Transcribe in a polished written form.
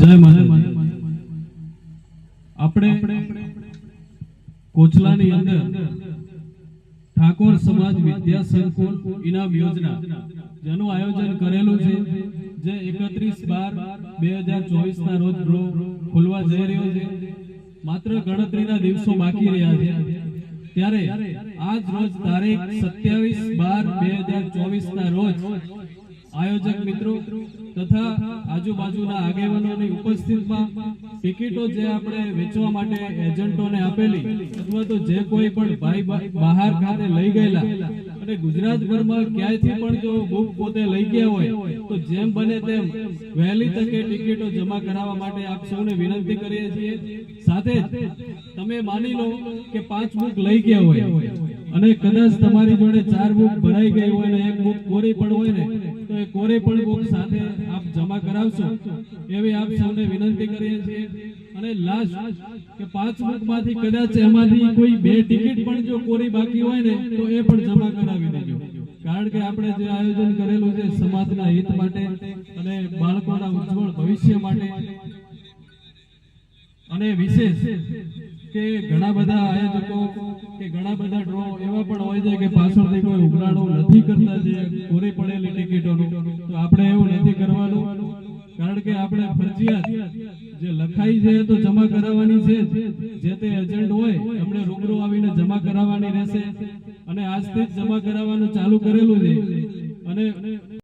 જય માતાજી। આપણે કોચલાની અંદર ઠાકોર સમાજ વિદ્યા સંકુલ ઇનામ યોજના જેનું આયોજન કરેલું છે, જે 31/12/2024 ના રોજ ડ્રો ખોલવા જઈ રહ્યો છે। માત્ર ગણતરીના દિવસો બાકી રહ્યા છે, ત્યારે આજ રોજ તારીખ 27/12/2024 ના રોજ આયોજક મિત્રો તથા આજુબાજુના આગેવાનોની ઉપસ્થિતિમાં ટિકિટો જે આપણે વેચવા માટે એજન્ટોને આપેલી અથવા તો જે કોઈ પણ ભાઈ બહાર ખાતે લઈ ગયેલા અને ગુજરાતભરમાં ક્યાંયથી પણ જો બુક પોતે લઈ ગયા હોય તો જેમ બને તેમ વહેલી તકે ટિકિટો જમા કરાવવા માટે આપ સૌને વિનંતી કરીએ છીએ। સાથે જ તમે માની લો કે 5 બુક લઈ ગયા હોય અને કદાચ તમારી જોડે 4 બુક ભરાઈ ગઈ હોય અને 1 બુક કોરી પણ હોય ને, તો એ કોરી પણ બુક સાથે આપ જમા કરાવશો એવી આપ સૌને વિનંતી કરીએ છીએ। અને લાસ્ટ કે 5 બુકમાંથી કદાચ એમાંથી કોઈ 2 ટિકિટ પણ જો કોરી બાકી હોય ને તો એ પણ જમા કરાવી દેજો, કારણ કે આપણે જે આયોજન કરેલું છે સમાજના હિત માટે અને બાળકોના ઉજ્જવળ ભવિષ્ય માટે। અને વિશેષ કે ઘણા બધા આયોજકો કે ઘણા બધા ડ્રો એવા પણ હોય છે કે પાછળથી કોઈ ઉઘરાણો નથી કરતા જે કોરી પડેલી ટિકિટોનું, તો આપણે એવું નથી કરવાનું, કારણ કે આપણે ફરજિયાત જે લખાઈ છે તો જમા કરાવવાની છે, જે તે એજન્ટ હોય એમણે રૂબરૂ આવીને જમા કરાવવાની રહેશે અને આજથી જ જમા કરાવવાનું ચાલુ કરેલું છે। અને